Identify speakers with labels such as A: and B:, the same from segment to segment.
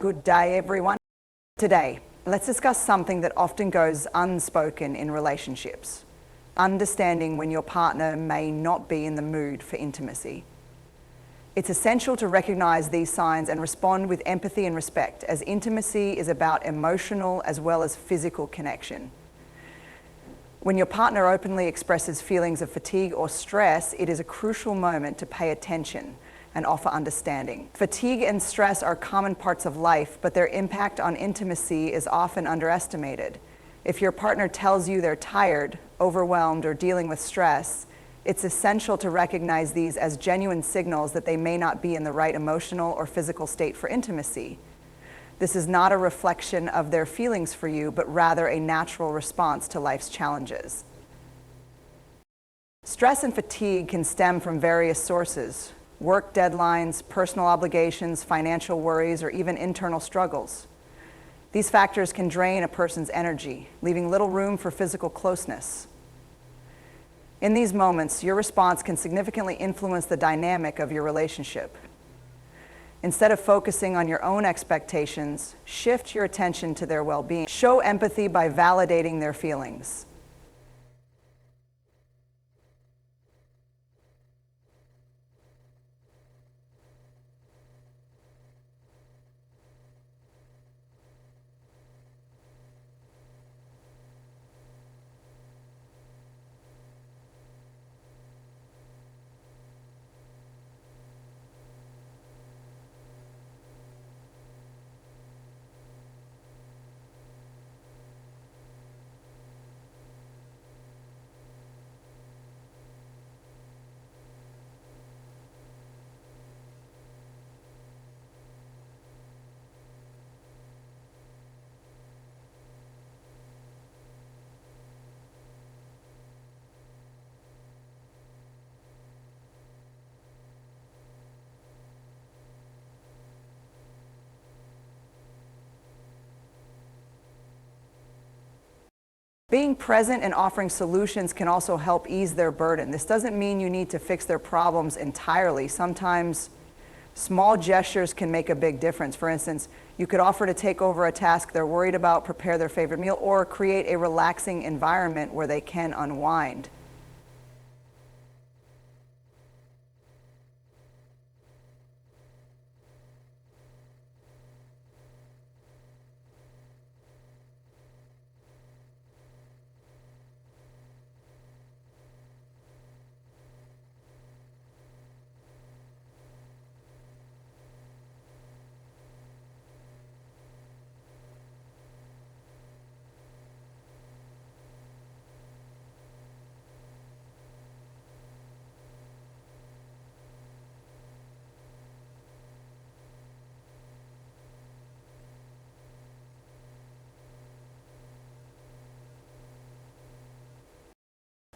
A: Good day, everyone. Today, let's discuss something that often goes unspoken in relationships. Understanding when your partner may not be in the mood for intimacy. It's essential to recognize these signs and respond with empathy and respect, as intimacy is about emotional as well as physical connection. When your partner openly expresses feelings of fatigue or stress, it is a crucial moment to pay attention and offer understanding. Fatigue and stress are common parts of life, but their impact on intimacy is often underestimated. If your partner tells you they're tired, overwhelmed, or dealing with stress, it's essential to recognize these as genuine signals that they may not be in the right emotional or physical state for intimacy. This is not a reflection of their feelings for you, but rather a natural response to life's challenges. Stress and fatigue can stem from various sources: work deadlines, personal obligations, financial worries, or even internal struggles. These factors can drain a person's energy, leaving little room for physical closeness. In these moments, your response can significantly influence the dynamic of your relationship. Instead of focusing on your own expectations, shift your attention to their well-being. Show empathy by validating their feelings. Being present and offering solutions can also help ease their burden. This doesn't mean you need to fix their problems entirely. Sometimes small gestures can make a big difference. For instance, you could offer to take over a task they're worried about, prepare their favorite meal, or create a relaxing environment where they can unwind.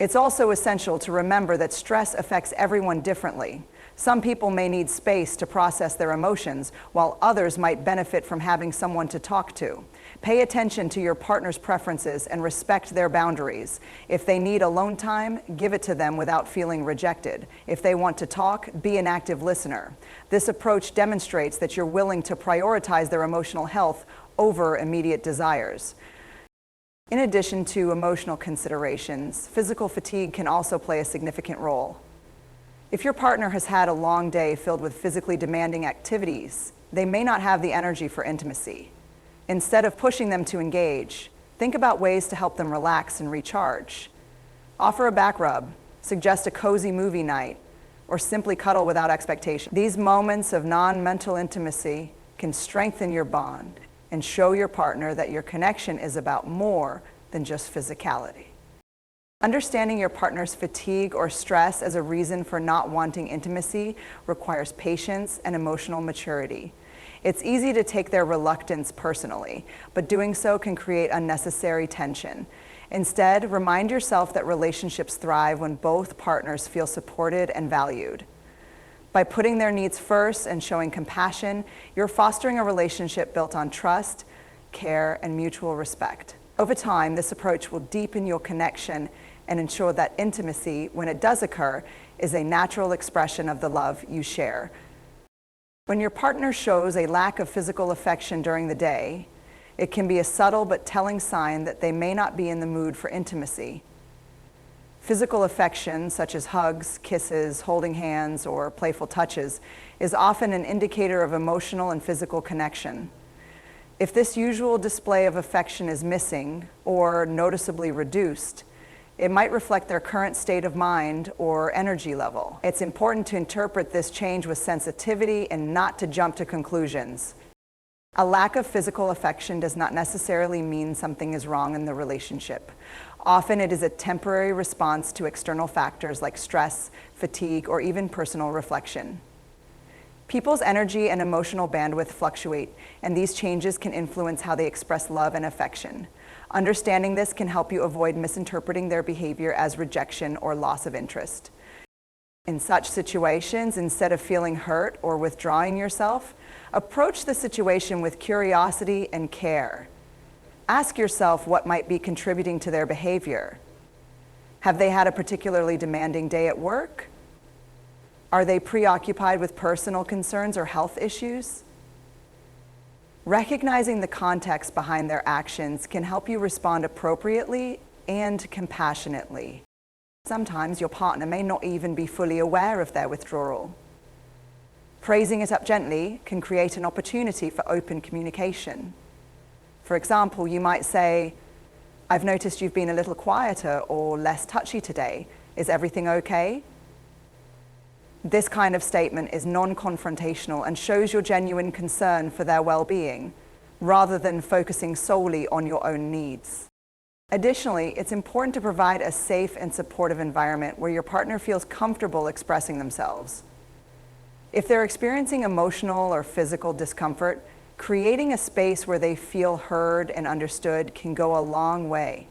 A: It's also essential to remember that stress affects everyone differently. Some people may need space to process their emotions, while others might benefit from having someone to talk to. Pay attention to your partner's preferences and respect their boundaries. If they need alone time, give it to them without feeling rejected. If they want to talk, be an active listener. This approach demonstrates that you're willing to prioritize their emotional health over immediate desires. In addition to emotional considerations, physical fatigue can also play a significant role. If your partner has had a long day filled with physically demanding activities, they may not have the energy for intimacy. Instead of pushing them to engage, think about ways to help them relax and recharge. Offer a back rub, suggest a cozy movie night, or simply cuddle without expectation. These moments of non-mental intimacy can strengthen your bond and show your partner that your connection is about more than just physicality. Understanding your partner's fatigue or stress as a reason for not wanting intimacy requires patience and emotional maturity. It's easy to take their reluctance personally, but doing so can create unnecessary tension. Instead, remind yourself that relationships thrive when both partners feel supported and valued. By putting their needs first and showing compassion, you're fostering a relationship built on trust, care, and mutual respect. Over time, this approach will deepen your connection and ensure that intimacy, when it does occur, is a natural expression of the love you share. When your partner shows a lack of physical affection during the day, it can be a subtle but telling sign that they may not be in the mood for intimacy. Physical affection, such as hugs, kisses, holding hands, or playful touches, is often an indicator of emotional and physical connection. If this usual display of affection is missing or noticeably reduced, it might reflect their current state of mind or energy level. It's important to interpret this change with sensitivity and not to jump to conclusions. A lack of physical affection does not necessarily mean something is wrong in the relationship. Often it is a temporary response to external factors like stress, fatigue, or even personal reflection. People's energy and emotional bandwidth fluctuate, and these changes can influence how they express love and affection. Understanding this can help you avoid misinterpreting their behavior as rejection or loss of interest. In such situations, instead of feeling hurt or withdrawing yourself, approach the situation with curiosity and care. Ask yourself what might be contributing to their behavior. Have they had a particularly demanding day at work? Are they preoccupied with personal concerns or health issues? Recognizing the context behind their actions can help you respond appropriately and compassionately. Sometimes your partner may not even be fully aware of their withdrawal. Praising it up gently can create an opportunity for open communication. For example, you might say, "I've noticed you've been a little quieter or less touchy today. Is everything okay?" This kind of statement is non-confrontational and shows your genuine concern for their well-being, rather than focusing solely on your own needs. Additionally, it's important to provide a safe and supportive environment where your partner feels comfortable expressing themselves. If they're experiencing emotional or physical discomfort, creating a space where they feel heard and understood can go a long way.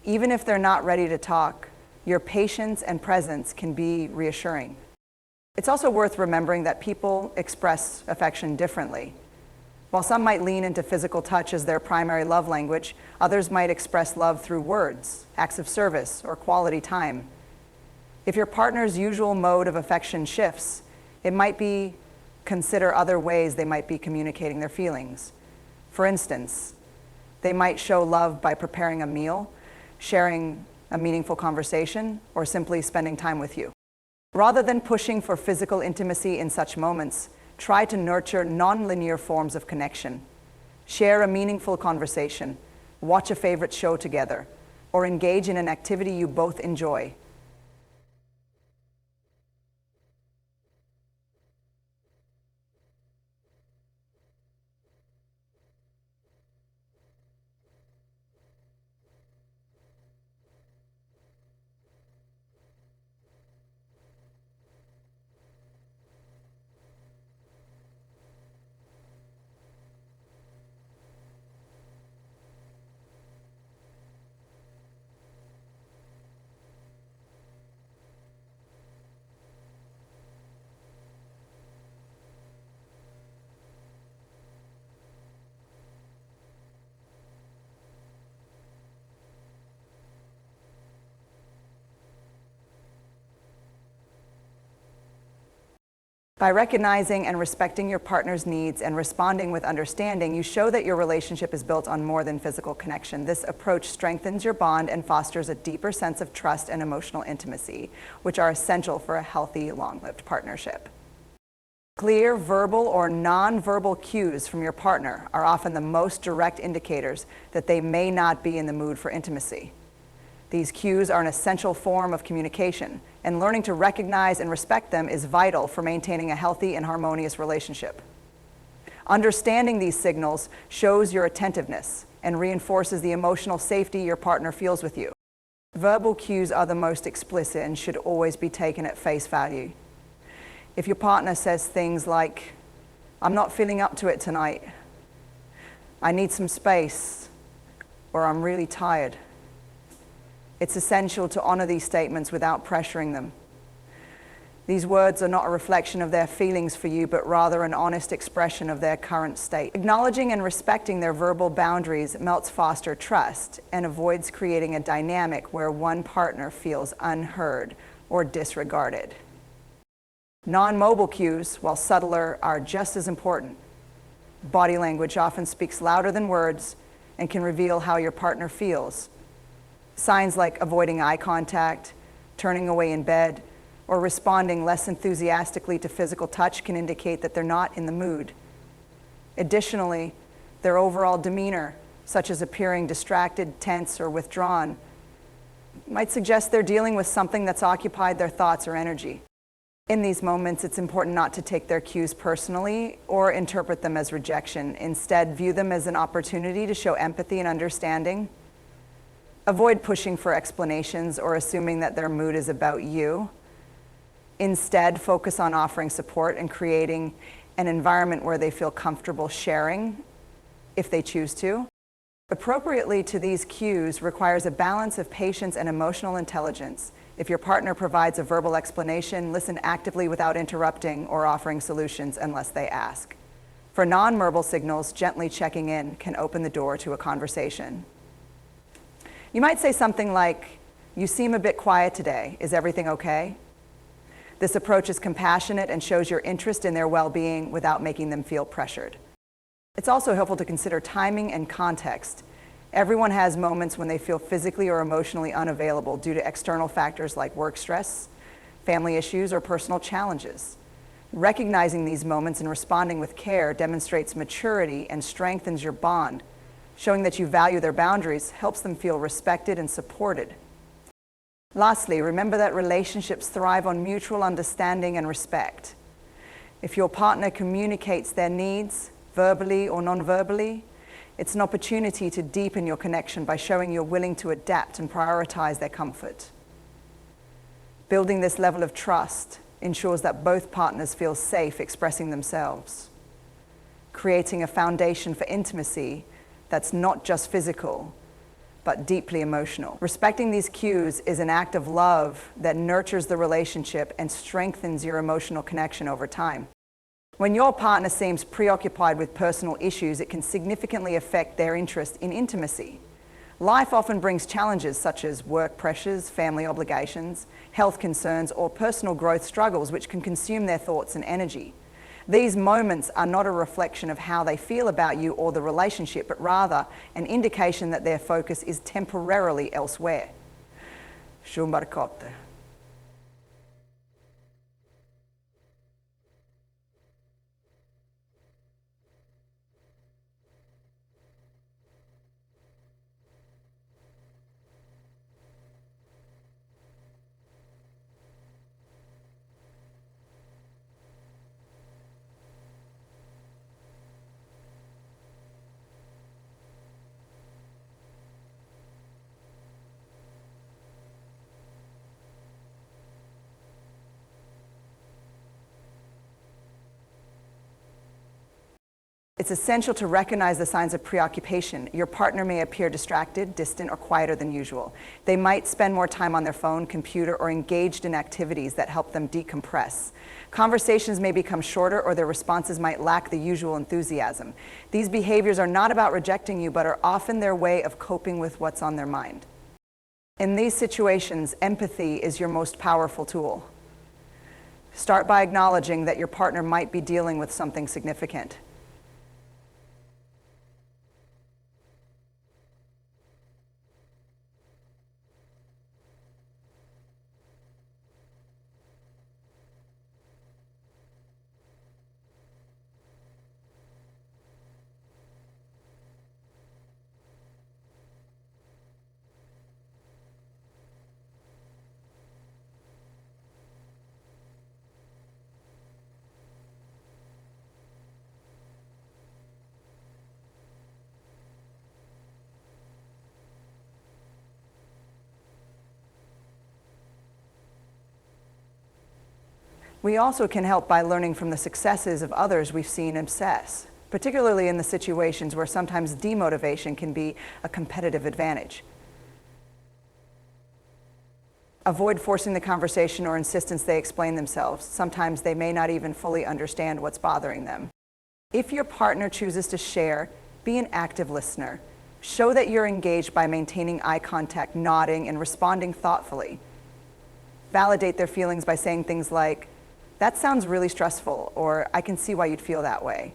A: Even if they're not ready to talk, your patience and presence can be reassuring. It's also worth remembering that people express affection differently. While some might lean into physical touch as their primary love language, others might express love through words, acts of service, or quality time. If your partner's usual mode of affection shifts, it might be consider other ways they might be communicating their feelings. For instance, they might show love by preparing a meal, sharing a meaningful conversation, or simply spending time with you. Rather than pushing for physical intimacy in such moments, try to nurture non-linear forms of connection. Share a meaningful conversation, watch a favorite show together, or engage in an activity you both enjoy. By recognizing and respecting your partner's needs and responding with understanding, you show that your relationship is built on more than physical connection. This approach strengthens your bond and fosters a deeper sense of trust and emotional intimacy, which are essential for a healthy, long-lived partnership. Clear verbal or non-verbal cues from your partner are often the most direct indicators that they may not be in the mood for intimacy. These cues are an essential form of communication, and learning to recognize and respect them is vital for maintaining a healthy and harmonious relationship. Understanding these signals shows your attentiveness and reinforces the emotional safety your partner feels with you. Verbal cues are the most explicit and should always be taken at face value. If your partner says things like, "I'm not feeling up to it tonight," "I need some space," or "I'm really tired," it's essential to honor these statements without pressuring them. These words are not a reflection of their feelings for you, but rather an honest expression of their current state. Acknowledging and respecting their verbal boundaries helps foster trust and avoids creating a dynamic where one partner feels unheard or disregarded. Non-mobile cues, while subtler, are just as important. Body language often speaks louder than words and can reveal how your partner feels. Signs like avoiding eye contact, turning away in bed, or responding less enthusiastically to physical touch can indicate that they're not in the mood. Additionally, their overall demeanor, such as appearing distracted, tense, or withdrawn, might suggest they're dealing with something that's occupied their thoughts or energy. In these moments, it's important not to take their cues personally or interpret them as rejection. Instead, view them as an opportunity to show empathy and understanding. Avoid pushing for explanations or assuming that their mood is about you. Instead, focus on offering support and creating an environment where they feel comfortable sharing, if they choose to. Appropriately to these cues requires a balance of patience and emotional intelligence. If your partner provides a verbal explanation, listen actively without interrupting or offering solutions unless they ask. For non-verbal signals, gently checking in can open the door to a conversation. You might say something like, "You seem a bit quiet today. Is everything okay?" This approach is compassionate and shows your interest in their well-being without making them feel pressured. It's also helpful to consider timing and context. Everyone has moments when they feel physically or emotionally unavailable due to external factors like work stress, family issues, or personal challenges. Recognizing these moments and responding with care demonstrates maturity and strengthens your bond. Showing that you value their boundaries helps them feel respected and supported. Lastly, remember that relationships thrive on mutual understanding and respect. If your partner communicates their needs, verbally or non-verbally, it's an opportunity to deepen your connection by showing you're willing to adapt and prioritize their comfort. Building this level of trust ensures that both partners feel safe expressing themselves, creating a foundation for intimacy that's not just physical, but deeply emotional. Respecting these cues is an act of love that nurtures the relationship and strengthens your emotional connection over time. When your partner seems preoccupied with personal issues, it can significantly affect their interest in intimacy. Life often brings challenges such as work pressures, family obligations, health concerns, or personal growth struggles which can consume their thoughts and energy. These moments are not a reflection of how they feel about you or the relationship, but rather an indication that their focus is temporarily elsewhere. Shumbarkotte. It's essential to recognize the signs of preoccupation. Your partner may appear distracted, distant, or quieter than usual. They might spend more time on their phone, computer, or engaged in activities that help them decompress. Conversations may become shorter, or their responses might lack the usual enthusiasm. These behaviors are not about rejecting you, but are often their way of coping with what's on their mind. In these situations, empathy is your most powerful tool. Start by acknowledging that your partner might be dealing with something significant. We also can help by learning from the successes of others we've seen obsess, particularly in the situations where sometimes demotivation can be a competitive advantage. Avoid forcing the conversation or insistence they explain themselves. Sometimes they may not even fully understand what's bothering them. If your partner chooses to share, be an active listener. Show that you're engaged by maintaining eye contact, nodding, and responding thoughtfully. Validate their feelings by saying things like, That sounds really stressful, or I can see why you'd feel that way.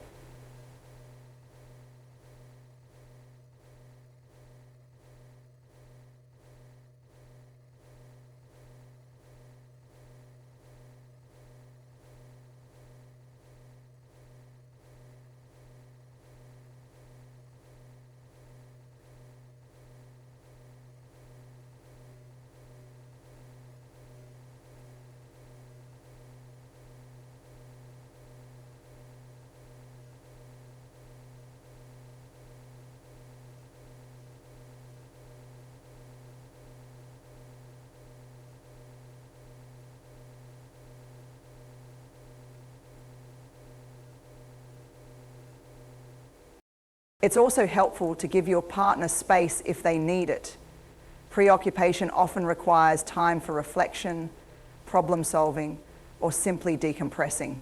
A: It's also helpful to give your partner space if they need it. Preoccupation often requires time for reflection, problem solving, or simply decompressing.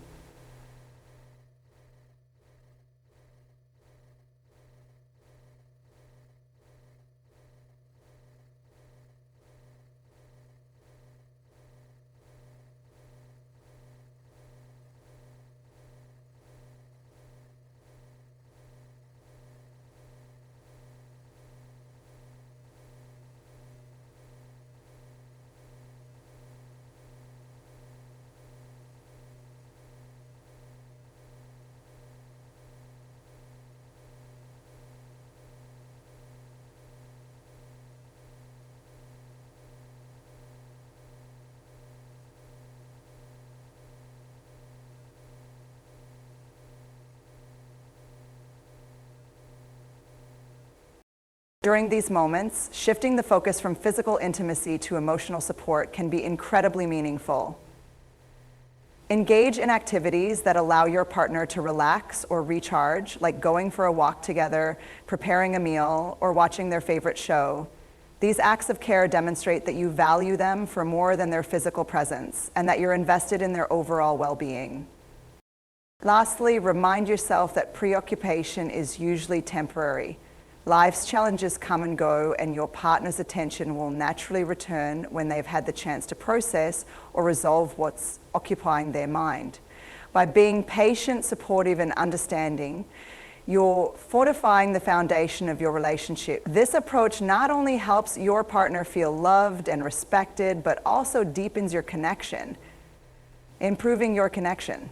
A: During these moments, shifting the focus from physical intimacy to emotional support can be incredibly meaningful. Engage in activities that allow your partner to relax or recharge, like going for a walk together, preparing a meal, or watching their favorite show. These acts of care demonstrate that you value them for more than their physical presence and that you're invested in their overall well-being. Lastly, remind yourself that preoccupation is usually temporary. Life's challenges come and go, and your partner's attention will naturally return when they've had the chance to process or resolve what's occupying their mind. By being patient, supportive, and understanding, you're fortifying the foundation of your relationship. This approach not only helps your partner feel loved and respected, but also deepens your connection, improving your connection.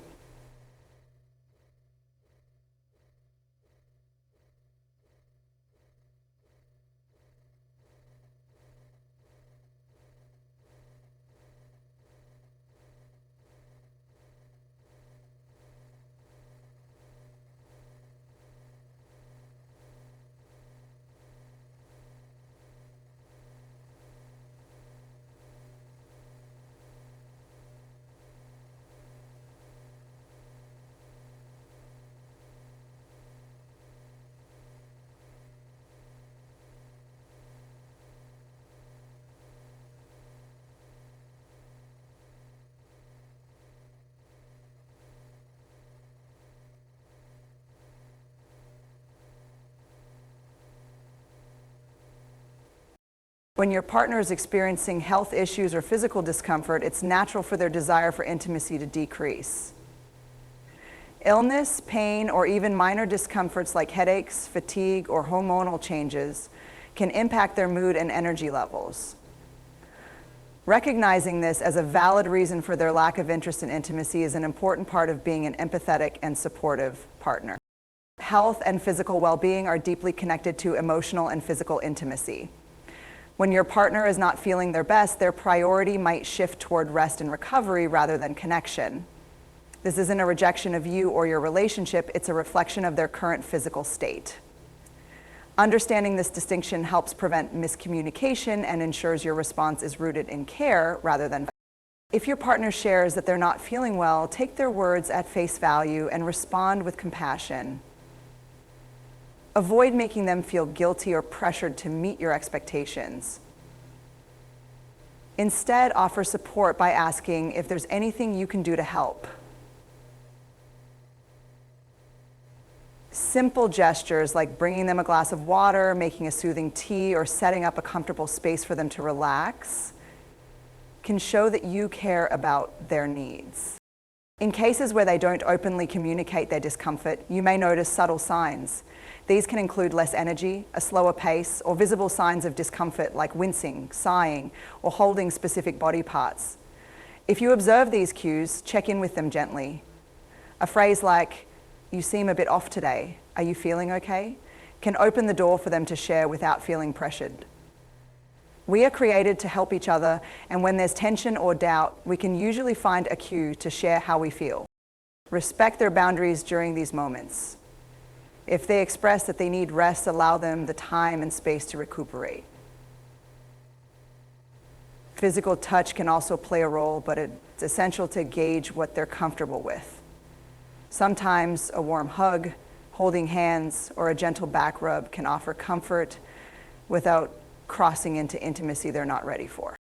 A: When your partner is experiencing health issues or physical discomfort, it's natural for their desire for intimacy to decrease. Illness, pain, or even minor discomforts like headaches, fatigue, or hormonal changes can impact their mood and energy levels. Recognizing this as a valid reason for their lack of interest in intimacy is an important part of being an empathetic and supportive partner. Health and physical well-being are deeply connected to emotional and physical intimacy. When your partner is not feeling their best, their priority might shift toward rest and recovery rather than connection. This isn't a rejection of you or your relationship, it's a reflection of their current physical state. Understanding this distinction helps prevent miscommunication and ensures your response is rooted in care rather than. If your partner shares that they're not feeling well, take their words at face value and respond with compassion. Avoid making them feel guilty or pressured to meet your expectations. Instead, offer support by asking if there's anything you can do to help. Simple gestures like bringing them a glass of water, making a soothing tea, or setting up a comfortable space for them to relax can show that you care about their needs. In cases where they don't openly communicate their discomfort, you may notice subtle signs. These can include less energy, a slower pace, or visible signs of discomfort like wincing, sighing, or holding specific body parts. If you observe these cues, check in with them gently. A phrase like, "You seem a bit off today, are you feeling okay?" can open the door for them to share without feeling pressured. We are created to help each other, and when there's tension or doubt, we can usually find a cue to share how we feel. Respect their boundaries during these moments. If they express that they need rest, allow them the time and space to recuperate. Physical touch can also play a role, but it's essential to gauge what they're comfortable with. Sometimes a warm hug, holding hands, or a gentle back rub can offer comfort without crossing into intimacy they're not ready for.